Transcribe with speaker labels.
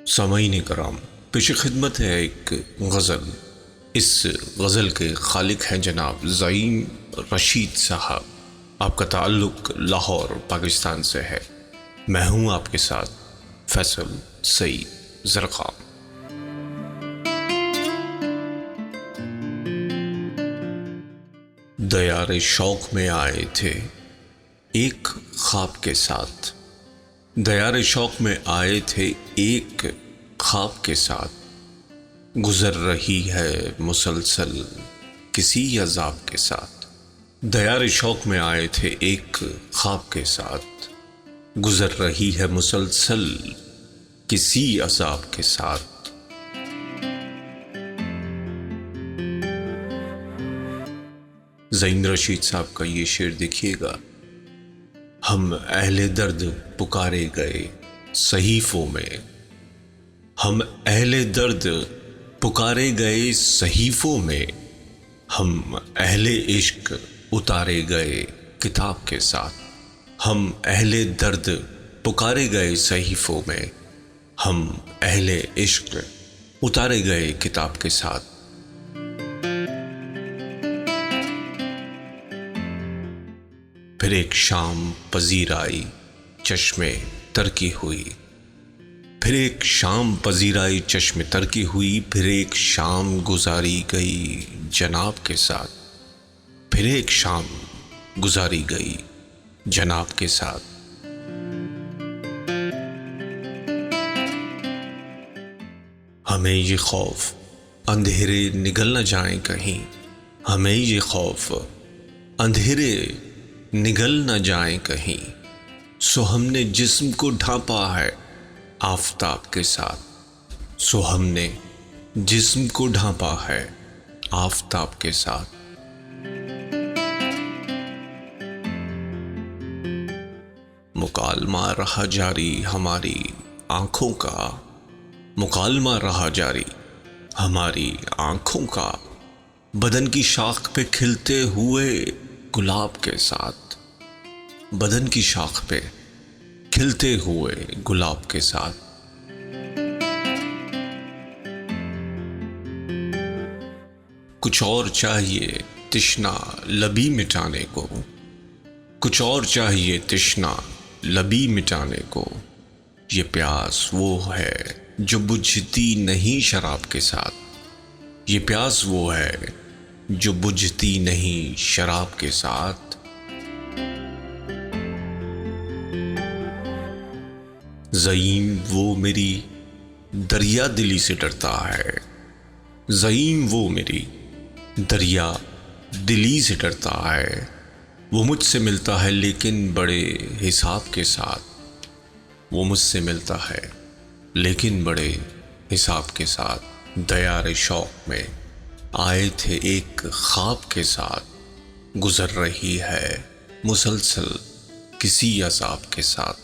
Speaker 1: سامعین کرام، پیش خدمت ہے ایک غزل۔ اس غزل کے خالق ہیں جناب زعیم رشید صاحب۔ آپ کا تعلق لاہور پاکستان سے ہے۔ میں ہوں آپ کے ساتھ فیصل سعید زرقام۔ دیار شوق میں آئے تھے ایک خواب کے ساتھ، دیار شوق میں آئے تھے ایک خواب کے ساتھ، گزر رہی ہے مسلسل کسی عذاب کے ساتھ۔ دیار شوق میں آئے تھے ایک خواب کے ساتھ، گزر رہی ہے مسلسل کسی عذاب کے ساتھ۔ زعیم رشید صاحب کا یہ شعر دیکھیے گا۔ ہم اہل درد پکارے گئے صحیفوں میں، ہم اہل درد پکارے گئے صحیفوں میں، ہم اہل عشق اتارے گئے کتاب کے ساتھ۔ ہم اہل درد پکارے گئے صحیفوں میں، ہم اہل عشق اتارے گئے کتاب کے ساتھ۔ پھر ایک شام پذیر آئی چشم تر کی ہوئی، پھر ایک شام پذیر آئی چشم تر کی ہوئی، پھر ایک شام گزاری گئی جناب کے ساتھ، پھر ایک شام گزاری گئی جناب کے ساتھ۔ ہمیں یہ خوف اندھیرے نگل نہ جائیں کہیں، ہمیں یہ خوف اندھیرے نگل نہ جائیں کہیں، سو ہم نے جسم کو ڈھانپا ہے آفتاب کے ساتھ، سو ہم نے جسم کو ڈھانپا ہے آفتاب کے ساتھ۔ مکالمہ رہا جاری ہماری آنکھوں کا، مکالمہ رہا جاری ہماری آنکھوں کا، بدن کی شاخ پہ کھلتے ہوئے گلاب کے ساتھ، بدن کی شاخ پہ کھلتے ہوئے گلاب کے ساتھ۔ کچھ اور چاہیے تشنا لبی مٹانے کو، کچھ اور چاہیے تشنا لبی مٹانے کو، یہ پیاس وہ ہے جو بجھتی نہیں شراب کے ساتھ، یہ پیاس وہ ہے جو بجھتی نہیں شراب کے ساتھ۔ زعیم وہ میری دریا دلی سے ڈرتا ہے، زعیم وہ میری دریا دلی سے ڈرتا ہے، وہ مجھ سے ملتا ہے لیکن بڑے حساب کے ساتھ، وہ مجھ سے ملتا ہے لیکن بڑے حساب کے ساتھ۔ دیار شوق میں آئے تھے ایک خواب کے ساتھ، گزر رہی ہے مسلسل کسی عذاب کے ساتھ۔